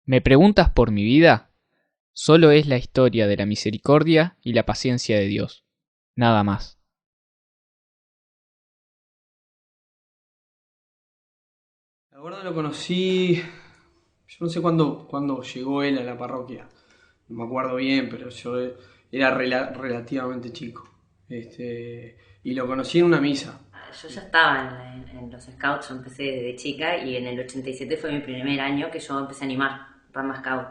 ¿Me preguntas por mi vida? Solo es la historia de la misericordia y la paciencia de Dios. Nada más. La verdad lo conocí, yo no sé cuándo llegó él a la parroquia, no me acuerdo bien, pero yo era relativamente chico. Y lo conocí en una misa. Yo ya estaba en los scouts, yo empecé de chica y en el 87 fue mi primer año que yo empecé a animar Rama Scout.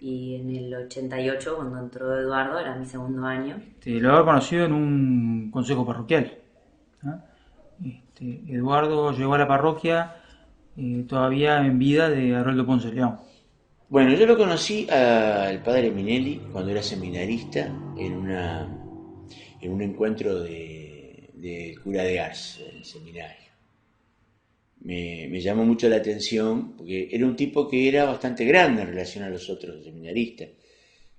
Y en el 88, cuando entró Eduardo, era mi segundo año. Lo había conocido en un consejo parroquial, ¿no? Eduardo llegó a la parroquia todavía en vida de Haroldo Ponce León. Bueno, yo lo conocí al padre Minelli cuando era seminarista en un encuentro de cura de Ars, en el seminario. Me llamó mucho la atención porque era un tipo que era bastante grande en relación a los otros seminaristas.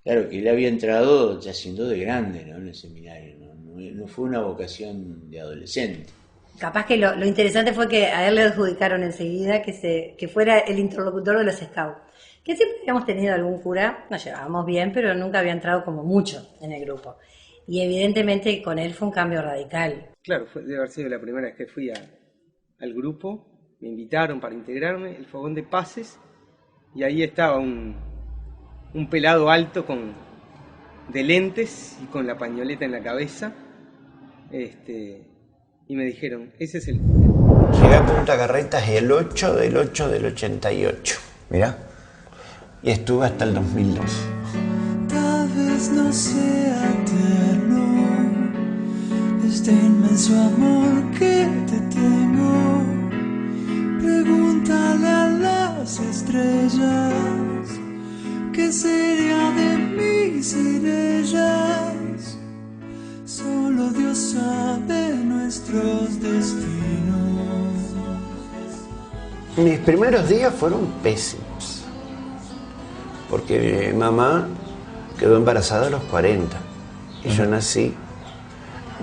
Claro que él había entrado ya siendo de grande, ¿no?, en el seminario, no fue una vocación de adolescente. Capaz que lo interesante fue que a él le adjudicaron enseguida que fuera el interlocutor de los scouts. Que siempre habíamos tenido algún cura, nos llevábamos bien, pero nunca había entrado como mucho en el grupo. Y evidentemente con él fue un cambio radical. Claro, debe haber sido la primera vez que fui al grupo, me invitaron para integrarme, el fogón de pases, y ahí estaba un pelado alto de lentes y con la pañoleta en la cabeza, y me dijeron, ese es el... Llegué a Punta Carretas el 8 del 8 del 88. Mirá. Y estuve hasta el 2002. Tal vez no sea eterno este inmenso amor que te tengo. Pregúntale a las estrellas qué sería de mí sin ellas. Solo Dios sabe nuestros destinos. Mis primeros días fueron pésimos, porque mi mamá quedó embarazada a los 40 y yo nací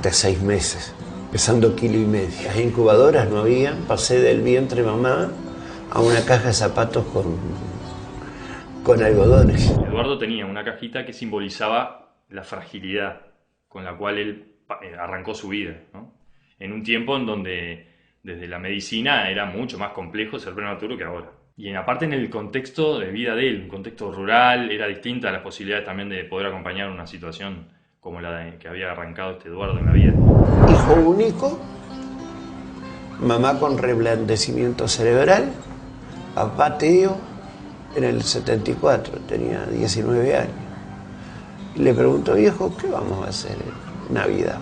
de 6 meses, pesando 1,5 kilos. Las incubadoras no había, pasé del vientre de mamá a una caja de zapatos con algodones. Eduardo tenía una cajita que simbolizaba la fragilidad con la cual él arrancó su vida, ¿no? En un tiempo en donde desde la medicina era mucho más complejo ser prematuro que ahora. Y aparte en el contexto de vida de él, un contexto rural, era distinta a las posibilidades también de poder acompañar una situación como la que había arrancado Eduardo en la vida. Hijo único, mamá con reblandecimiento cerebral, papá Teo en el 74, tenía 19 años. Y le preguntó, viejo, ¿qué vamos a hacer en Navidad?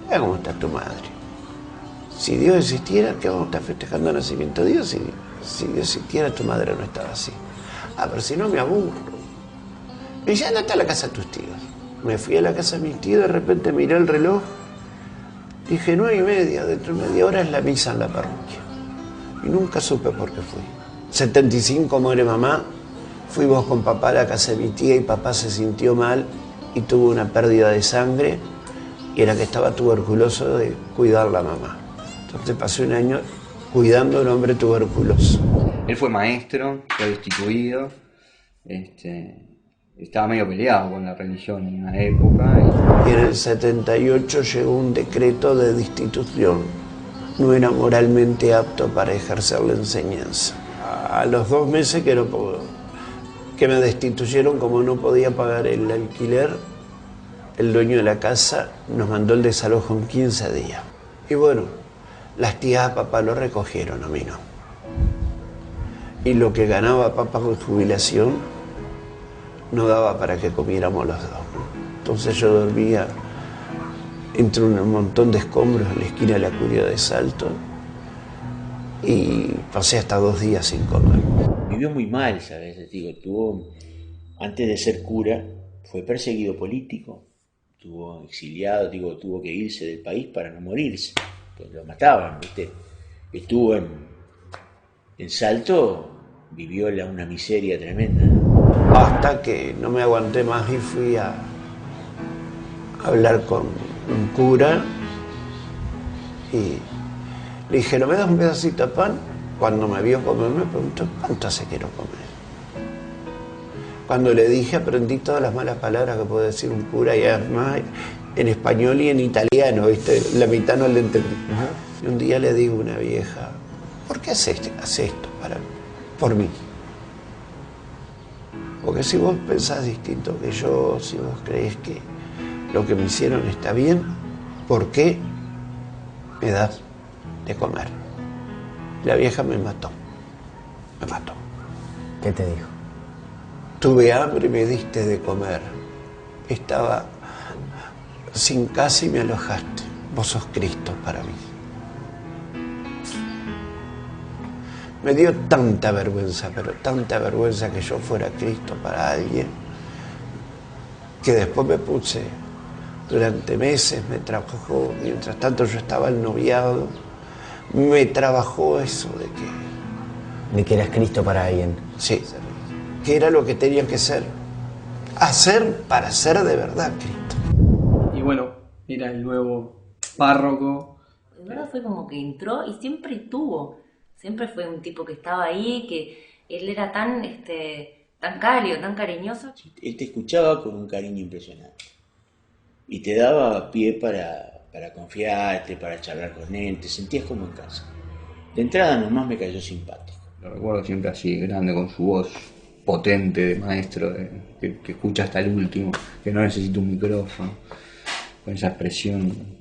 Mira cómo está tu madre. Si Dios existiera, ¿qué vamos a estar festejando el nacimiento de Dios? Si Dios existiera, tu madre no estaba así. Pero si no, me aburro. Me dice, andate a la casa de tus tíos. Me fui a la casa de mis tíos, de repente miré el reloj, dije 9:30, dentro de media hora es la misa en la parroquia. Y nunca supe por qué fui. 75 muere mamá, fuimos con papá a la casa de mi tía y papá se sintió mal y tuvo una pérdida de sangre y era que estaba tuberculoso de cuidar a la mamá. Entonces pasé un año cuidando a un hombre tuberculoso. Él fue maestro, fue destituido, estaba medio peleado con la religión en una época. Y en el 78 llegó un decreto de destitución. No era moralmente apto para ejercer la enseñanza. A los 2 meses que me destituyeron, como no podía pagar el alquiler, el dueño de la casa nos mandó el desalojo en 15 días. Y bueno, las tías a papá lo recogieron, a mí no. Y lo que ganaba papá con jubilación no daba para que comiéramos los dos. Entonces yo dormía entre un montón de escombros en la esquina de la Curia de Salto y pasé hasta 2 días sin comer. Vivió muy mal, ¿sabes? Digo, antes de ser cura, fue perseguido político, estuvo exiliado, tuvo que irse del país para no morirse, pues lo mataban, ¿viste? Estuvo en Salto, vivió una miseria tremenda, ¿no? Hasta que no me aguanté más y fui a hablar con un cura y le dije, ¿no me das un pedacito de pan? Cuando me vio comer me preguntó, ¿cuánto hace que no comer? Cuando le dije aprendí todas las malas palabras que puede decir un cura y además en español y en italiano, ¿viste? La mitad no le entendí. Y un día le digo a una vieja, ¿por qué hace esto por mí? Porque si vos pensás distinto que yo, si vos creés que lo que me hicieron está bien, ¿por qué me das de comer? La vieja me mató. Me mató. ¿Qué te dijo? Tuve hambre y me diste de comer. Estaba sin casa y me alojaste. Vos sos Cristo para mí. Me dio tanta vergüenza, pero tanta vergüenza que yo fuera Cristo para alguien, que después me puse, durante meses me trabajó, mientras tanto yo estaba en noviado, me trabajó eso de que eras Cristo para alguien. Sí, que era lo que tenía que ser. Hacer para ser de verdad Cristo. Y bueno, era el nuevo párroco. Eduardo fue como que entró y siempre estuvo. Siempre fue un tipo que estaba ahí, que él era tan cálido, tan cariñoso. Él te escuchaba con un cariño impresionante. Y te daba pie para confiarte, para charlar con él, te sentías como en casa. De entrada nomás me cayó simpático. Lo recuerdo siempre así, grande, con su voz potente de maestro, que escucha hasta el último, que no necesita un micrófono, con esa expresión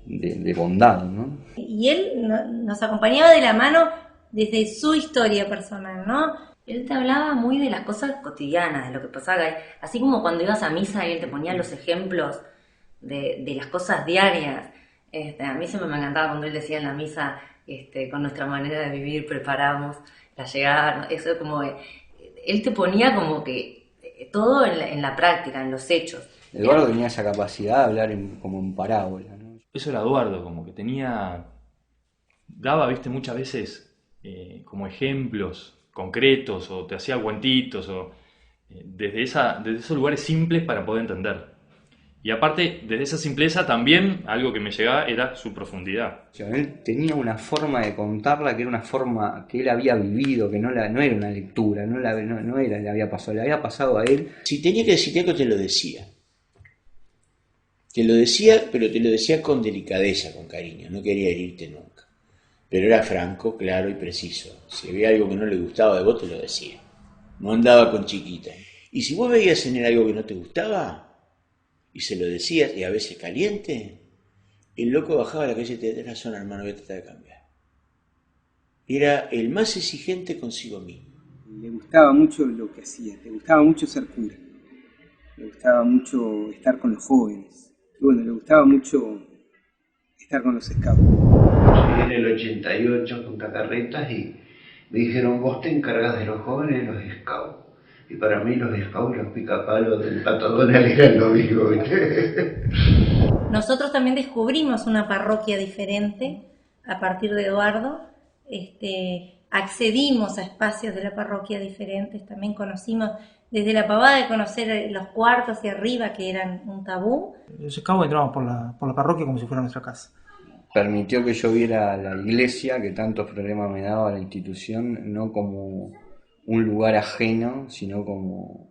de bondad, ¿no? Y él nos acompañaba de la mano desde su historia personal, ¿no? Él te hablaba muy de las cosas cotidianas, de lo que pasaba. Así como cuando ibas a misa y él te ponía los ejemplos de las cosas diarias. A mí siempre me encantaba cuando él decía en la misa, con nuestra manera de vivir preparamos la llegada. Eso como él te ponía como que todo en la práctica, en los hechos. Eduardo tenía esa capacidad de hablar como en parábola, ¿no? Eso era Eduardo, como que daba, viste, muchas veces como ejemplos concretos, o te hacía cuentitos, o desde esos lugares simples para poder entender. Y aparte, desde esa simpleza también, algo que me llegaba era su profundidad. O sea, él tenía una forma de contarla que era una forma que él había vivido, que no era una lectura, no era, le había pasado a él. Si tenía que decirte algo, te lo decía. Te lo decía, pero te lo decía con delicadeza, con cariño, no quería herirte nunca. Pero era franco, claro y preciso. Si había algo que no le gustaba de vos, te lo decía. No andaba con chiquitas. Y si vos veías en él algo que no te gustaba, y se lo decías, y a veces caliente, el loco bajaba a la calle y te decía, tenés razón, hermano, voy a tratar de cambiar. Era el más exigente consigo mismo. Le gustaba mucho lo que hacía, le gustaba mucho ser cura, le gustaba mucho estar con los jóvenes. Y bueno, le gustaba mucho estar con los scouts. Llegué en el 88 con Carretas y me dijeron, vos te encargas de los jóvenes y los scouts. Y para mí los scouts y los picapalos del Pato Donald eran lo mismo, ¿viste? Nosotros también descubrimos una parroquia diferente a partir de Eduardo. Accedimos a espacios de la parroquia diferentes, también conocimos desde la pavada de conocer los cuartos de arriba que eran un tabú. Los scouts entramos por la parroquia como si fuera nuestra casa. Permitió que yo viera la iglesia, que tantos problemas me daba la institución, no como un lugar ajeno, sino como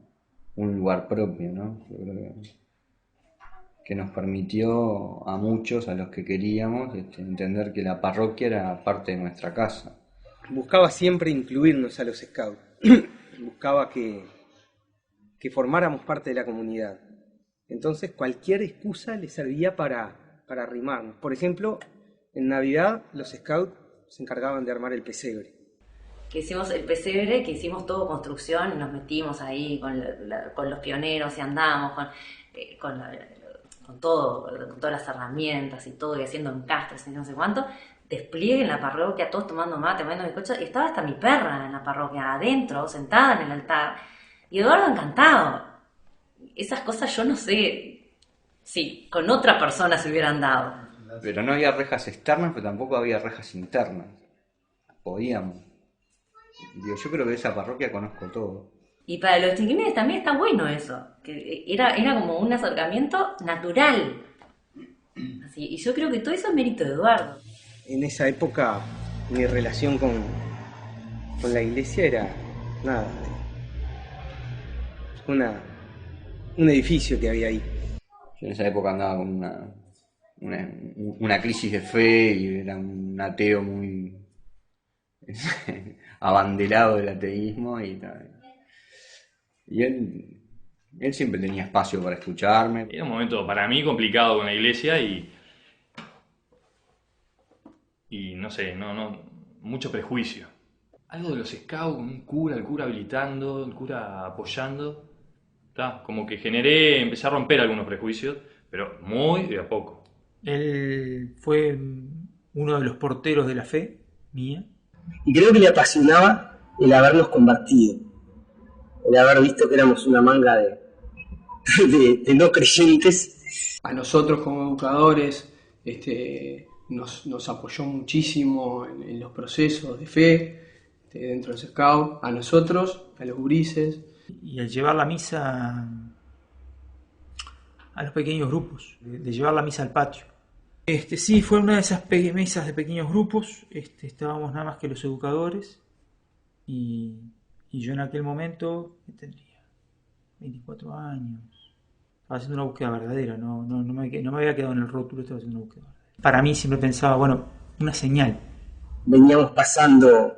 un lugar propio, ¿no? Yo creo que nos permitió a muchos, a los que queríamos, entender que la parroquia era parte de nuestra casa. Buscaba siempre incluirnos a los scouts. Buscaba que formáramos parte de la comunidad. Entonces cualquier excusa le servía para arrimarnos. Por ejemplo, en Navidad los scouts se encargaban de armar el pesebre. Que hicimos el pesebre, que hicimos todo construcción, y nos metimos ahí con los pioneros y andábamos con todas las herramientas y todo, y haciendo encastres y no sé cuánto. Despliegue en la parroquia, todos tomando mate, tomando bizcocho, y estaba hasta mi perra en la parroquia, adentro, sentada en el altar. Y Eduardo encantado. Esas cosas yo no sé si con otra persona se hubieran dado. Pero no había rejas externas, pero tampoco había rejas internas. Podíamos. Yo creo que de esa parroquia conozco todo. Y para los chiquilines también está bueno eso, que era como un acercamiento natural. Así, y yo creo que todo eso es mérito de Eduardo. En esa época mi relación con la iglesia era nada, un edificio que había ahí. Yo en esa época andaba con una crisis de fe y era un ateo muy abanderado del ateísmo y él siempre tenía espacio para escucharme. Era un momento para mí complicado con la iglesia y no sé, mucho prejuicio. Algo de los scouts, un cura, el cura habilitando, el cura apoyando, como que empecé a romper algunos prejuicios, pero muy de a poco. Él fue uno de los porteros de la fe mía. Y creo que le apasionaba el habernos convertido, el haber visto que éramos una manga de no creyentes. A nosotros como educadores nos apoyó muchísimo en los procesos de fe dentro de los scouts, a nosotros, a los gurises. Y al llevar la misa a los pequeños grupos, de llevar la misa al patio. Sí, fue una de esas mesas de pequeños grupos, estábamos nada más que los educadores y yo en aquel momento tendría 24 años. Estaba haciendo una búsqueda verdadera, no me había quedado en el rótulo, estaba haciendo una búsqueda verdadera. Para mí siempre pensaba, bueno, una señal. Veníamos pasando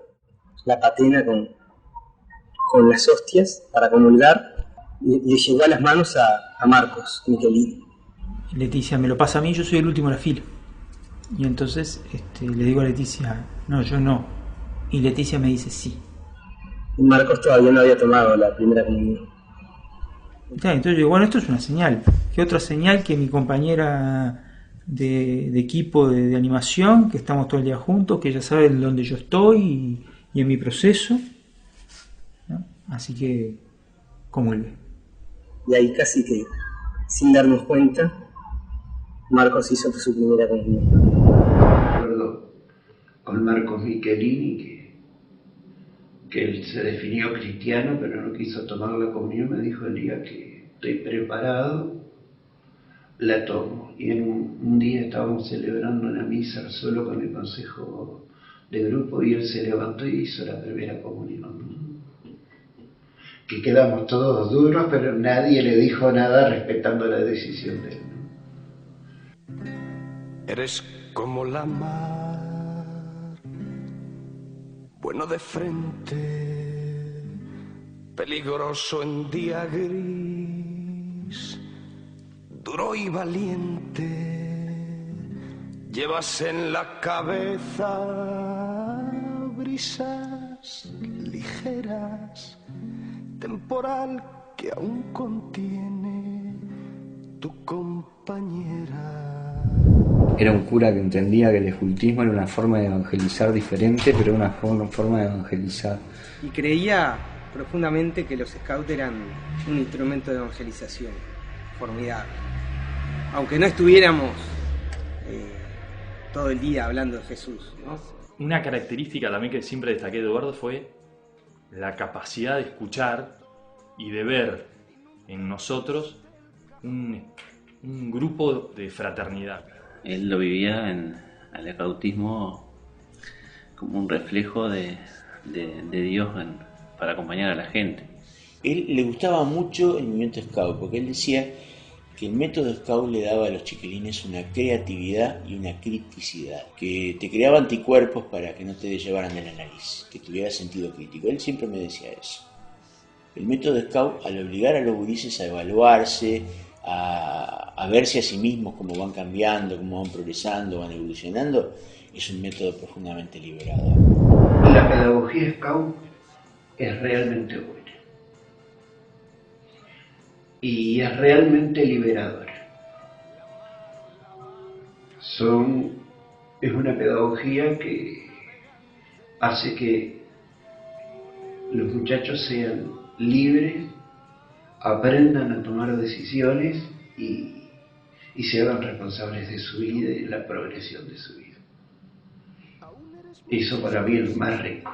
la patena con las hostias para comulgar y le llegó a las manos a Marcos Michelini. Leticia me lo pasa a mí, yo soy el último de la fila. Y entonces le digo a Leticia, no, yo no. Y Leticia me dice sí. Y Marcos todavía no había tomado la primera comunión. Entonces yo digo, bueno, esto es una señal. ¿Qué otra señal que mi compañera de equipo de animación, que estamos todo el día juntos, que ella sabe dónde yo estoy y en mi proceso, ¿no? Así que comulgué. Y ahí casi que, sin darnos cuenta, Marcos hizo su primera comunión. Recuerdo con Marcos Michelini que él se definió cristiano, pero no quiso tomar la comunión. Me dijo: el día que estoy preparado, la tomo. Y en un día estábamos celebrando una misa solo con el consejo de grupo y él se levantó y hizo la primera comunión. Que quedamos todos duros, pero nadie le dijo nada respetando la decisión de él. Eres como la mar, bueno de frente, peligroso en día gris, duro y valiente, llevas en la cabeza brisas ligeras, temporal que aún contiene tu compañera. Era un cura que entendía que el escultismo era una forma de evangelizar diferente, pero una forma de evangelizar. Y creía profundamente que los scouts eran un instrumento de evangelización formidable. Aunque no estuviéramos todo el día hablando de Jesús, ¿no? Una característica también que siempre destaqué de Eduardo fue la capacidad de escuchar y de ver en nosotros un grupo de fraternidad. Él lo vivía al escautismo como un reflejo de Dios para acompañar a la gente. Él le gustaba mucho el movimiento scout, porque él decía que el método scout le daba a los chiquilines una creatividad y una criticidad, que te creaba anticuerpos para que no te llevaran de la nariz, que tuviera sentido crítico. Él siempre me decía eso. El método scout, al obligar a los gurises a evaluarse, a verse a sí mismos, cómo van cambiando, cómo van progresando, van evolucionando, es un método profundamente liberador. La pedagogía scout es realmente buena y es realmente liberadora. Es una pedagogía que hace que los muchachos sean libres, aprendan a tomar decisiones y se hagan responsables de su vida y de la progresión de su vida. Eso para mí es lo más rico.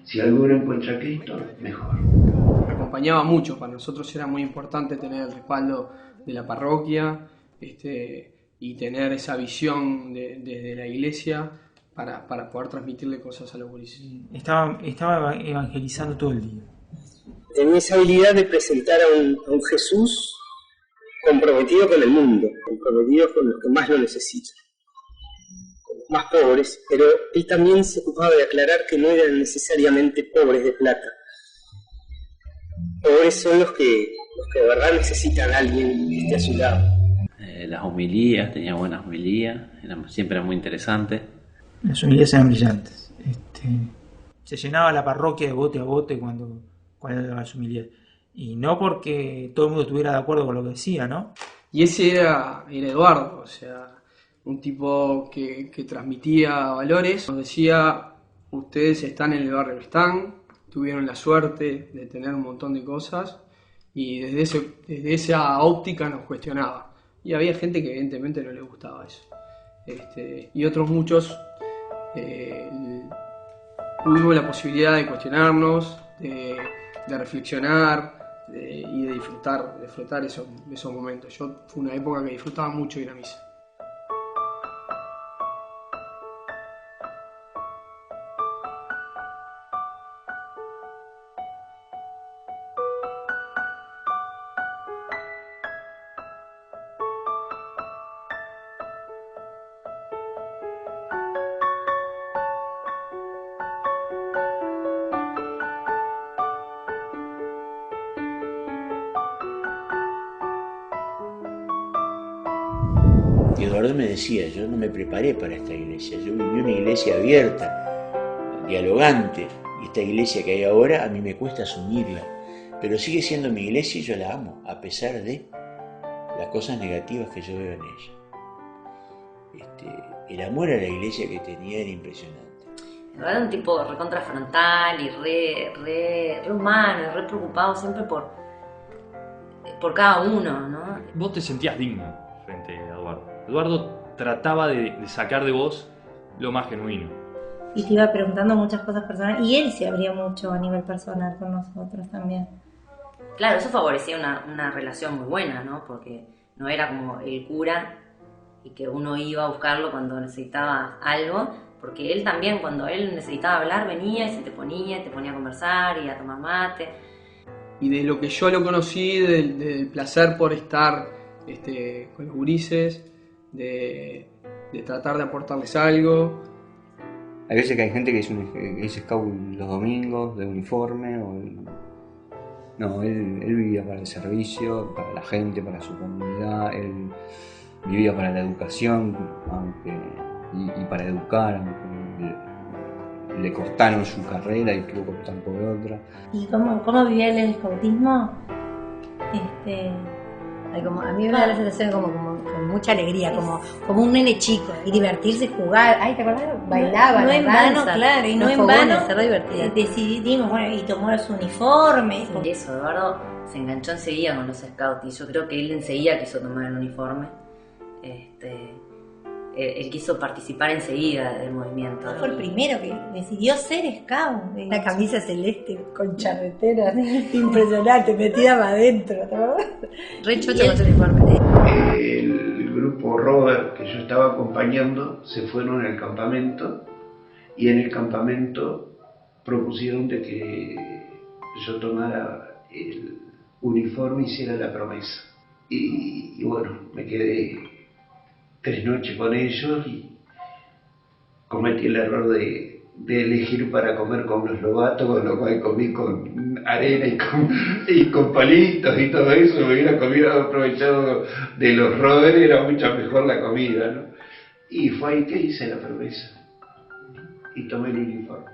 Si alguno encuentra a Cristo, mejor. Me acompañaba mucho, para nosotros era muy importante tener el respaldo de la parroquia y tener esa visión desde la iglesia para poder transmitirle cosas a los gurises. Estaba evangelizando todo el día. tenía esa habilidad de presentar a un Jesús comprometido con el mundo, comprometido con los que más lo necesitan, con los más pobres, pero él también se ocupaba de aclarar que no eran necesariamente pobres de plata. Pobres son los que de verdad necesitan a alguien que esté a su lado. Las homilías, tenía buenas homilías, siempre eran muy interesantes. Las homilías eran brillantes. Se llenaba la parroquia de bote a bote cuando daba las homilías. Y no porque todo el mundo estuviera de acuerdo con lo que decía, ¿no? Y ese era Eduardo, o sea, un tipo que transmitía valores. Nos decía, ustedes están en el barrio que están, tuvieron la suerte de tener un montón de cosas, y desde esa óptica nos cuestionaba. Y había gente que evidentemente no le gustaba eso. Y otros muchos tuvimos la posibilidad de cuestionarnos, de reflexionar y de disfrutar esos momentos. Fue una época que disfrutaba mucho ir a misa. Y Eduardo me decía, yo no me preparé para esta iglesia, yo viví una iglesia abierta, dialogante, y esta iglesia que hay ahora a mí me cuesta asumirla, pero sigue siendo mi iglesia y yo la amo, a pesar de las cosas negativas que yo veo en ella. El amor a la iglesia que tenía era impresionante. Eduardo era un tipo recontra frontal y re humano, y re preocupado siempre por cada uno, ¿no? Vos te sentías digno frente a Eduardo. Eduardo trataba de sacar de vos lo más genuino. Y te iba preguntando muchas cosas personales, y él se abría mucho a nivel personal con nosotros también. Claro, eso favorecía una relación muy buena, ¿no? Porque no era como el cura y que uno iba a buscarlo cuando necesitaba algo, porque él también, cuando él necesitaba hablar, venía y te ponía a conversar y a tomar mate. Y de lo que yo lo conocí, del placer por estar con los gurises, de tratar de aportarles algo. Hay veces que hay gente que es scout los domingos, de uniforme, no, él vivía para el servicio, para la gente, para su comunidad, él vivía para la educación, y para educar, aunque le cortaron su carrera y tuvo que optar por otra. ¿Y cómo vivía él el escautismo? A mí me da la sensación como con mucha alegría, como un nene chico, y divertirse, jugar. Ay, ¿te acordás? Bailaba, no en vano, claro, y no en vano decidimos, bueno, y tomó su uniforme. Y eso, Eduardo se enganchó enseguida con los scouts, y yo creo que él enseguida quiso tomar el uniforme. Él quiso participar enseguida del movimiento. Fue el primero que decidió ser scout. La camisa celeste con charreteras, impresionante, metida para adentro, ¿no? Re chocho con su uniforme. El grupo Robert que yo estaba acompañando se fueron al campamento, y en el campamento propusieron de que yo tomara el uniforme y hiciera la promesa. Y bueno, me quedé 3 noches con ellos y cometí el error de elegir para comer con los lobatos, con lo cual comí con arena y con palitos y todo eso. Me hubiera comido, aprovechado de los Robert, era mucho mejor la comida, ¿no? Y fue ahí que hice la promesa y tomé el uniforme.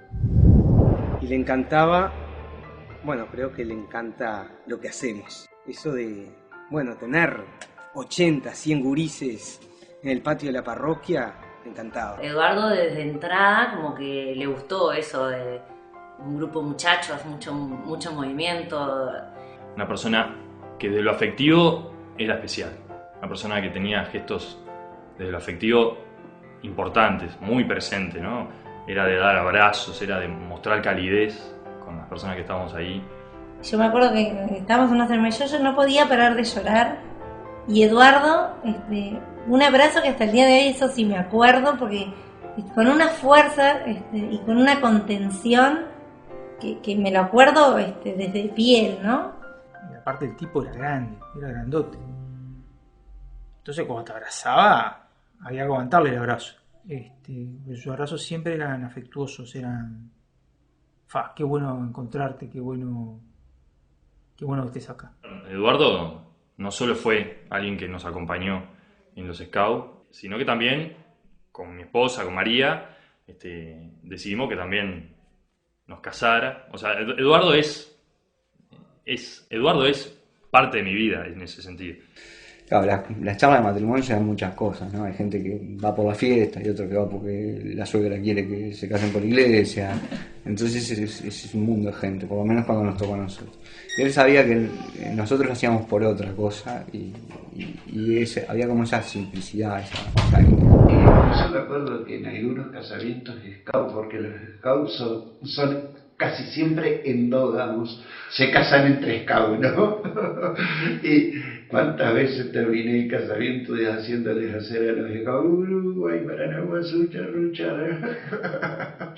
Y le encantaba, creo que le encanta lo que hacemos. Eso de, tener 80, 100 gurises en el patio de la parroquia, me encantaba. Eduardo desde entrada como que le gustó eso de un grupo de muchachos, mucho movimiento. Una persona que desde lo afectivo era especial. Una persona que tenía gestos desde lo afectivo importantes, muy presente, ¿no? Era de dar abrazos, era de mostrar calidez con las personas que estábamos ahí. Yo me acuerdo que estábamos en una ceremonias, yo no podía parar de llorar, y Eduardo, un abrazo que hasta el día de hoy eso sí me acuerdo, porque con una fuerza y con una contención que me lo acuerdo desde piel, ¿no? Y aparte el tipo era grande, era grandote. Entonces cuando te abrazaba, había que aguantarle el abrazo. Sus abrazos siempre eran afectuosos, eran... qué bueno encontrarte, qué bueno que estés acá. Eduardo no solo fue alguien que nos acompañó en los Scouts, sino que también con mi esposa, con María, decidimos que también nos casara. O sea, Eduardo es parte de mi vida en ese sentido. Claro, las charlas de matrimonio se dan muchas cosas, ¿no? Hay gente que va por la fiesta y otro que va porque la suegra quiere que se casen por iglesia. Entonces es un mundo de gente, por lo menos cuando nos tocó a nosotros. Y él sabía que nosotros lo hacíamos por otra cosa y había como esa simplicidad, esa línea. Yo me acuerdo que en algunos casamientos de scout, porque los scouts son casi siempre endógamos, se casan entre scouts, ¿no? Y cuántas veces terminé el casamiento haciéndoles hacer a los scouts Uruguay, Paranaguazú, Charruchara.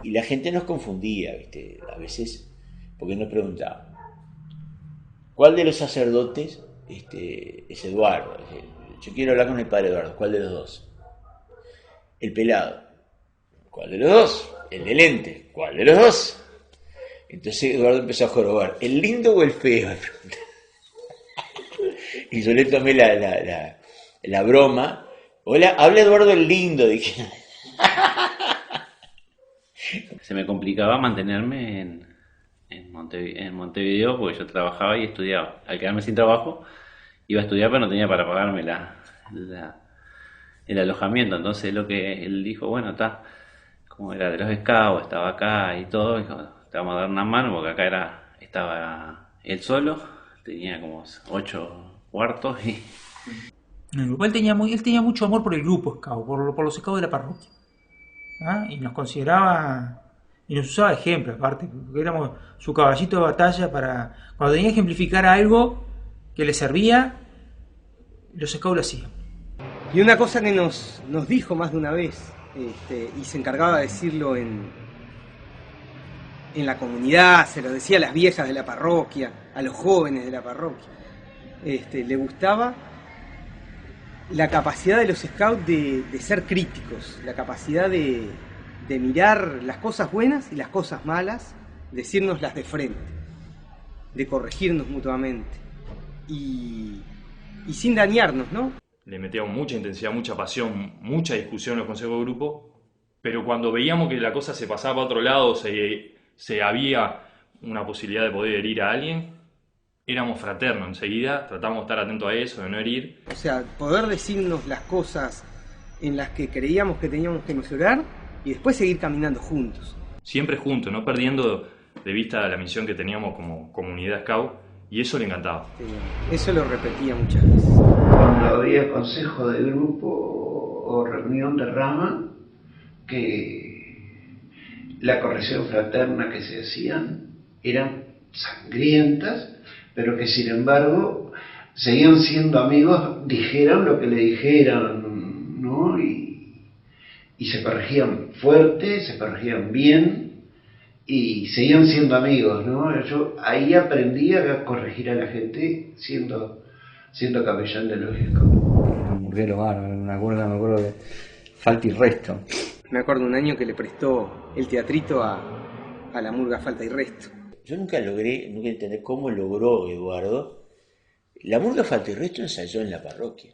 Y la gente nos confundía, ¿viste? A veces, porque nos preguntaban, ¿cuál de los sacerdotes es Eduardo? Yo quiero hablar con el padre Eduardo, ¿cuál de los dos? El pelado, ¿cuál de los dos? El de lente, ¿cuál de los dos? Entonces Eduardo empezó a jorobar, ¿el lindo o el feo? Y yo le tomé la broma. Hola, habla Eduardo el lindo, dije. Se me complicaba mantenerme en Montevideo porque yo trabajaba y estudiaba. Al quedarme sin trabajo, iba a estudiar pero no tenía para pagarme el alojamiento. Entonces lo que él dijo, bueno, está, como era de los Scouts, estaba acá y todo, dijo, te vamos a dar una mano porque acá estaba él solo, tenía como 8 cuartos y... En el grupo él tenía mucho amor por el grupo Scout, por los Scouts de la parroquia. Y nos consideraba y nos usaba de ejemplo, aparte, porque éramos su caballito de batalla para cuando tenía que ejemplificar algo que le servía, los Scouts lo hacían. Y una cosa que nos dijo más de una vez, y se encargaba de decirlo en la comunidad, se lo decía a las viejas de la parroquia, a los jóvenes de la parroquia, le gustaba la capacidad de los scouts de ser críticos, la capacidad de mirar las cosas buenas y las cosas malas, decírnoslas de frente, de corregirnos mutuamente y sin dañarnos, ¿no? Le metíamos mucha intensidad, mucha pasión, mucha discusión en los consejos de grupo, pero cuando veíamos que la cosa se pasaba a otro lado, se había una posibilidad de poder herir a alguien, éramos fraternos enseguida, tratamos de estar atentos a eso, de no herir. O sea, poder decirnos las cosas en las que creíamos que teníamos que mejorar y después seguir caminando juntos. Siempre juntos, no perdiendo de vista la misión que teníamos como comunidad Scout, y eso le encantaba. Eso lo repetía muchas veces. Cuando había consejo de grupo o reunión de rama, que la corrección fraterna que se hacían eran sangrientas, pero que sin embargo seguían siendo amigos, dijeran lo que le dijeran, ¿no? Y se corregían fuerte, se corregían bien y seguían siendo amigos, ¿no? Yo ahí aprendí a corregir a la gente siendo capellán de los Scouts. Un murguero bárbaro, me acuerdo de Falta y Resto. Me acuerdo un año que le prestó el teatrito a la murga Falta y Resto. Yo nunca entender cómo logró Eduardo. La murga Falta y Resto ensayó en la parroquia.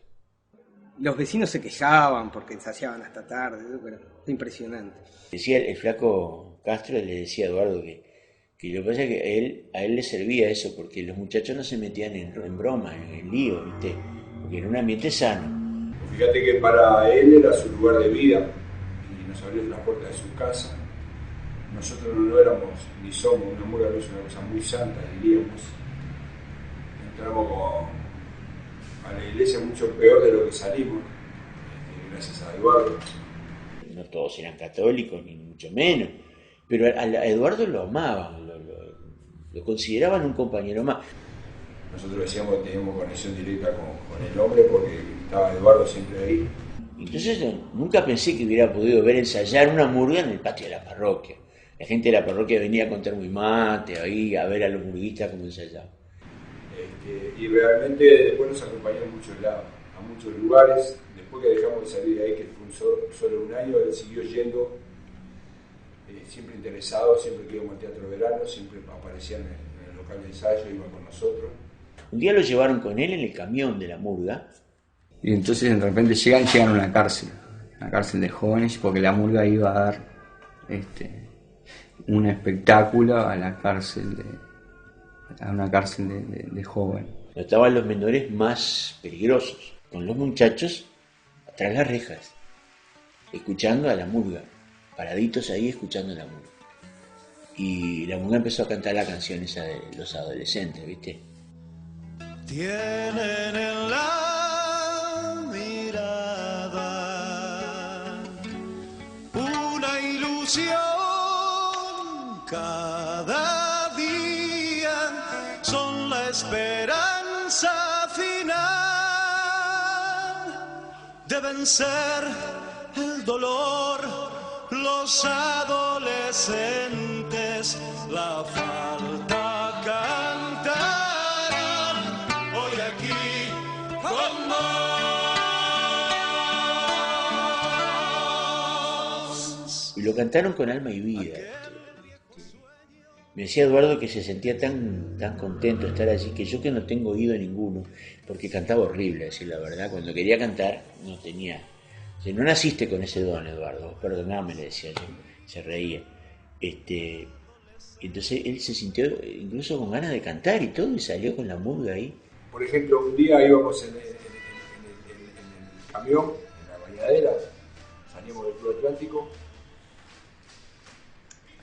Los vecinos se quejaban porque ensayaban hasta tarde, eso era impresionante. Decía el flaco Castro, le decía a Eduardo que lo que pasa es que a él le servía eso, porque los muchachos no se metían en bromas, en lío, ¿viste? Porque era un ambiente sano. Fíjate que para él era su lugar de vida y nos abrió las puertas de su casa. Nosotros no éramos ni somos, una murga no es una cosa muy santa, diríamos. Entramos como a la iglesia mucho peor de lo que salimos, gracias a Eduardo. No todos eran católicos, ni mucho menos, pero a Eduardo lo amaban, lo consideraban un compañero más. Nosotros decíamos que teníamos conexión directa con el hombre porque estaba Eduardo siempre ahí. Entonces nunca pensé que hubiera podido ver ensayar una murga en el patio de la parroquia. La gente de la parroquia venía a contar muy mate, ahí a ver a los murguistas cómo ensayaban. Y realmente después nos acompañó a muchos lados, a muchos lugares. Después que dejamos de salir de ahí, que fue solo un año, él siguió yendo, siempre interesado, siempre que íbamos al Teatro Verano, siempre aparecía en el local de ensayo, iba con nosotros. Un día lo llevaron con él en el camión de la murga. Y entonces de repente llegan a una cárcel de jóvenes, porque la murga iba a dar un espectáculo a una cárcel de jóvenes. Estaban los menores más peligrosos, con los muchachos atrás de las rejas, escuchando a la murga, paraditos ahí escuchando la murga. Y la murga empezó a cantar la canción esa de los adolescentes, ¿viste? Tienen en la mirada una ilusión cada día, son la esperanza final, deben ser el dolor, los adolescentes, la falta cantarán hoy aquí con vos. Y lo cantaron con alma y vida. Me decía Eduardo que se sentía tan contento de estar allí, que yo que no tengo oído ninguno, porque cantaba horrible, a decir la verdad. Cuando quería cantar no tenía. O sea, no naciste con ese don, Eduardo, perdoname, le decía yo, se reía. Entonces él se sintió incluso con ganas de cantar y todo, y salió con la murga ahí. Por ejemplo, un día íbamos en el camión, en la bañadera, salimos del Club Atlántico,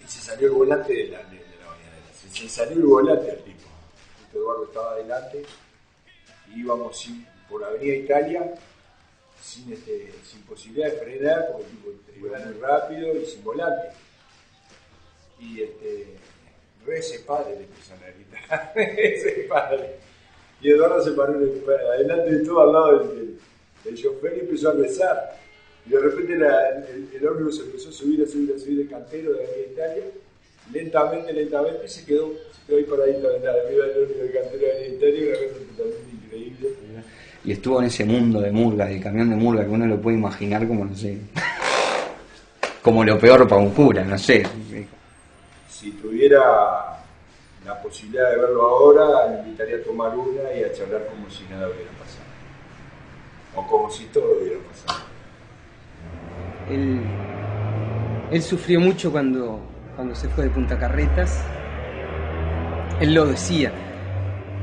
y se salió el volante de la bañadera. Se salió el volante al tipo. Eduardo estaba adelante, y íbamos por Avenida Italia, sin posibilidad de frenar, porque el tipo iba muy rápido y sin volante. Y ese padre le empezaron a gritar, ese padre. Y Eduardo se paró adelante de todo, al lado del chofer, y empezó a rezar. Y de repente el ómnibus empezó a subir el cantero de Avenida Italia, lentamente, y se quedó ahí paradito arriba del ómnibus del cantero de Avenida Italia, una cosa totalmente increíble. Y estuvo en ese mundo de murga, del camión de murga, que uno lo puede imaginar como, no sé, como lo peor para un cura, no sé. Si tuviera la posibilidad de verlo ahora, le invitaría a tomar una y a charlar como si nada hubiera pasado. O como si todo hubiera pasado. Él sufrió mucho cuando se fue de Punta Carretas. Él lo decía.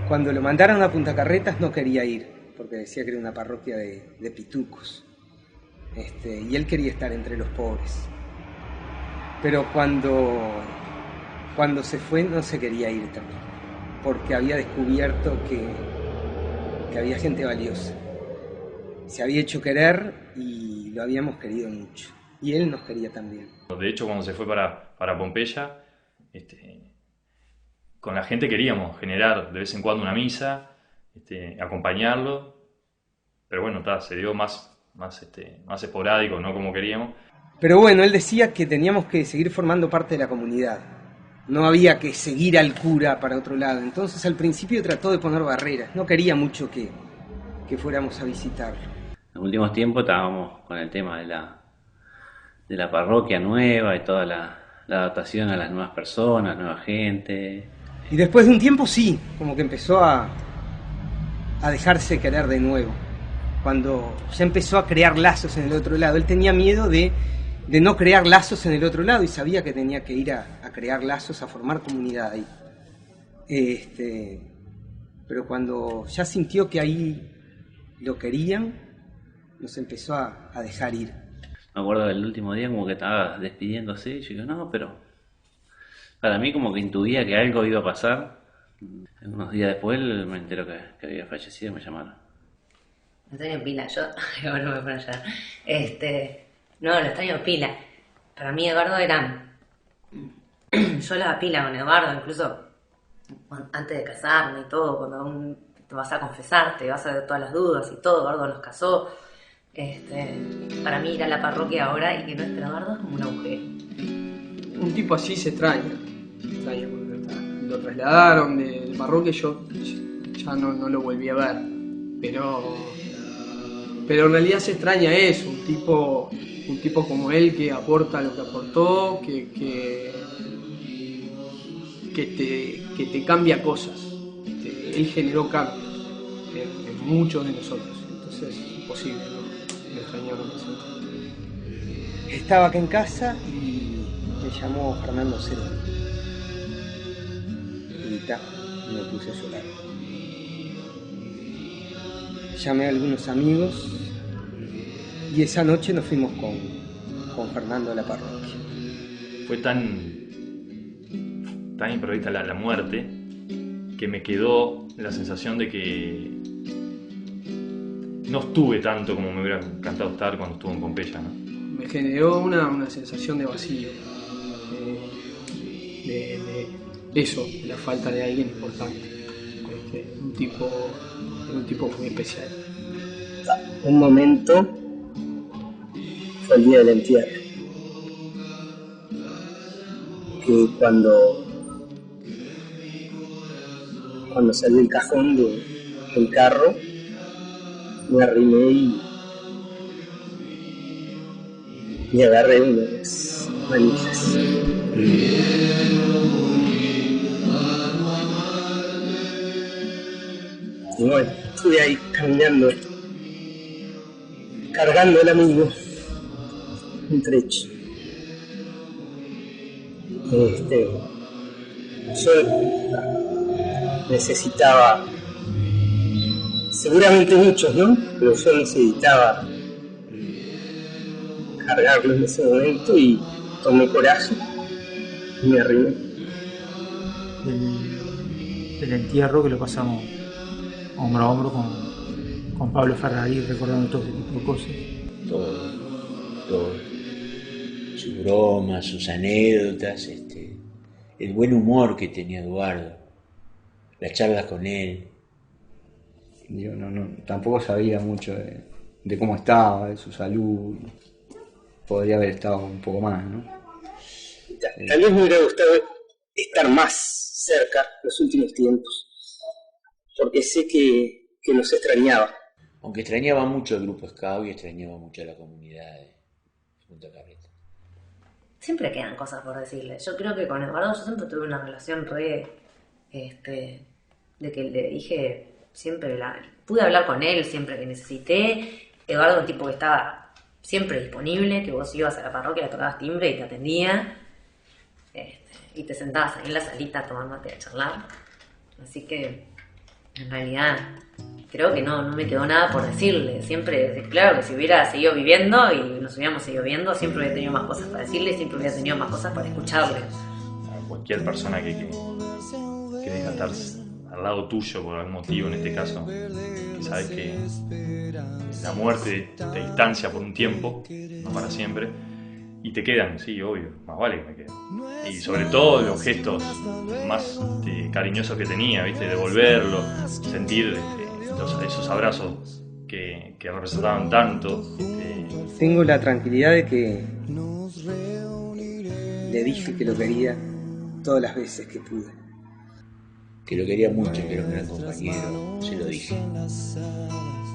Cuando lo mandaron a Punta Carretas no quería ir, porque decía que era una parroquia de pitucos. Y él quería estar entre los pobres. Pero cuando se fue no se quería ir también, porque había descubierto que había gente valiosa. Se había hecho querer y lo habíamos querido mucho. Y él nos quería también. De hecho, cuando se fue para Pompeya, con la gente queríamos generar de vez en cuando una misa, acompañarlo, pero bueno, se dio más esporádico, no como queríamos. Pero bueno, él decía que teníamos que seguir formando parte de la comunidad. No había que seguir al cura para otro lado. Entonces al principio trató de poner barreras. No quería mucho que fuéramos a visitarlo. En los últimos tiempos estábamos con el tema de la parroquia nueva y toda la adaptación a las nuevas personas, nueva gente. Y después de un tiempo sí, como que empezó a dejarse querer de nuevo. Cuando ya empezó a crear lazos en el otro lado. Él tenía miedo de no crear lazos en el otro lado y sabía que tenía que ir a crear lazos, a formar comunidad ahí. Pero cuando ya sintió que ahí lo querían, nos empezó a dejar ir. Me acuerdo del último día como que estaba despidiéndose y yo digo, no, pero para mí como que intuía que algo iba a pasar. Unos días después me entero que había fallecido y me llamaron. Lo extraño pila, yo ahora me voy a poner a llorar. No, lo extraño pila. Para mí Eduardo era... Yo la pila con Eduardo, incluso antes de casarme y todo, cuando te vas a confesar, te vas a ver todas las dudas y todo, Eduardo nos casó. Para mí ir a la parroquia ahora y que no esté Eduardo es como un agujero. un tipo así se extraña porque lo trasladaron de parroquia y yo ya no lo volví a ver, pero en realidad se extraña eso, un tipo como él que aporta lo que aportó, que te cambia cosas. Él generó cambios en muchos de nosotros, entonces es imposible no extrañarlo. Estaba acá en casa y me llamó Fernando Cero. Y me puse a llorar. Llamé a algunos amigos y esa noche nos fuimos con Fernando a la parroquia. Fue tan imprevista la muerte que me quedó la sensación de que no estuve tanto como me hubiera encantado estar cuando estuve en Pompeya, ¿no? Me generó una sensación de vacío, de eso, de la falta de alguien importante, un tipo muy especial. Un momento fue el día del entierro, que cuando salí del cajón del carro, me arrimé y agarré unas manijas. Y bueno, estuve ahí caminando, cargando el amigo un trecho. Yo necesitaba, seguramente muchos, ¿no? Pero yo necesitaba cargarlo en ese momento y tomé coraje y me arrimé. El entierro que lo pasamos hombro a hombro con Pablo Ferrari, recordando todo ese tipo de cosas. Todo. Sus bromas, sus anécdotas, el buen humor que tenía Eduardo, las charlas con él. Yo tampoco sabía mucho de cómo estaba, de su salud. Podría haber estado un poco más, ¿no? Tal vez me hubiera gustado estar más cerca los últimos tiempos, porque sé que nos extrañaba. Aunque extrañaba mucho el grupo Scout y extrañaba mucho la comunidad de Punta Carreta. Siempre quedan cosas por decirle. Yo creo que con Eduardo yo siempre tuve una relación de que le dije siempre, pude hablar con él siempre que necesité. Eduardo, un tipo que estaba siempre disponible, que vos ibas a la parroquia, le tocabas timbre y te atendía, y te sentabas ahí en la salita tomándote a charlar. Así que, en realidad, creo que no me quedó nada por decirle. Siempre, claro que si hubiera seguido viviendo y nos hubiéramos seguido viendo, siempre hubiera tenido más cosas para decirle, siempre hubiera tenido más cosas para escucharle. A cualquier persona que deja estar al lado tuyo por algún motivo, en este caso, que sabes que la muerte te distancia por un tiempo, no para siempre, y te quedan, sí, obvio, más vale que me queden. Y sobre todo los gestos más cariñosos que tenía, ¿viste? Devolverlo, sentir esos abrazos que representaban tanto. Tengo la tranquilidad de que le dije que lo quería todas las veces que pude. Que lo quería mucho, que era un gran compañero, se lo dije.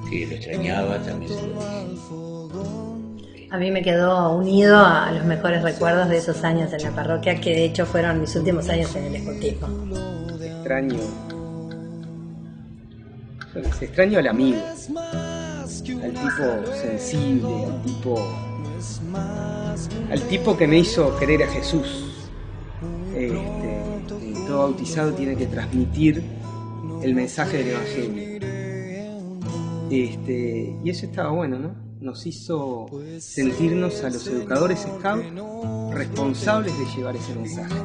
Que lo extrañaba, también se lo dije. A mí me quedó unido a los mejores recuerdos de esos años en la parroquia, que de hecho fueron mis últimos años en el escoltismo. Extraño al amigo, al tipo sensible, al tipo que me hizo querer a Jesús. Todo bautizado tiene que transmitir el mensaje del Evangelio. Y eso estaba bueno, ¿no? Nos hizo sentirnos a los educadores Scout responsables de llevar ese mensaje.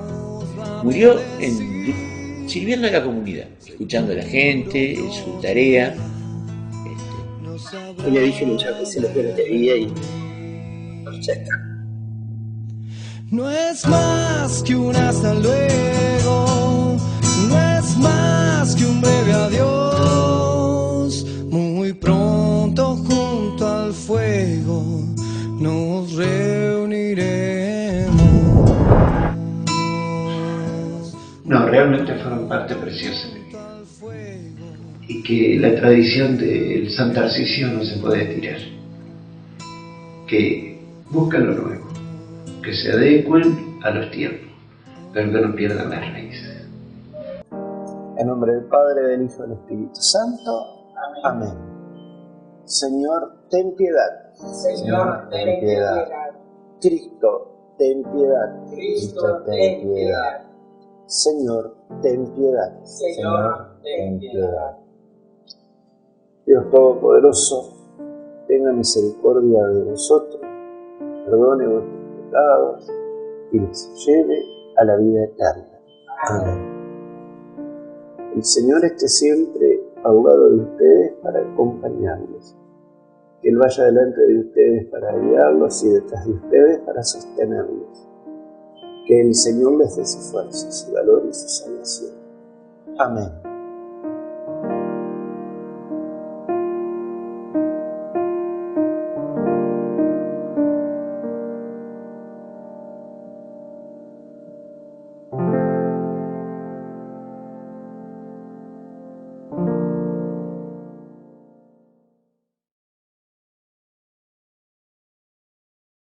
Murió sirviendo a la comunidad, escuchando a la gente, en su tarea. Y le dije muchas veces lo que no quería y ya está. No es más que un hasta luego, no es más que un breve adiós. Muy pronto junto al fuego nos reuniremos. No, realmente fueron parte preciosa de mi vida. Y que la tradición del San Tarcisio no se puede tirar. Que buscan lo nuevo, que se adecuen a los tiempos, pero que no pierdan las raíces. En nombre del Padre, del Hijo y del Espíritu Santo. Amén. Señor, ten piedad. Señor, ten piedad. Cristo, ten piedad. Cristo, ten piedad. Señor, ten piedad. Señor, ten piedad. Dios Todopoderoso, tenga misericordia de vosotros, perdone vuestros pecados y les lleve a la vida eterna. Amén. El Señor esté siempre al lado de ustedes para acompañarlos. Que Él vaya delante de ustedes para guiarlos y detrás de ustedes para sostenerlos. Que el Señor les dé su fuerza, su valor y su salvación. Amén.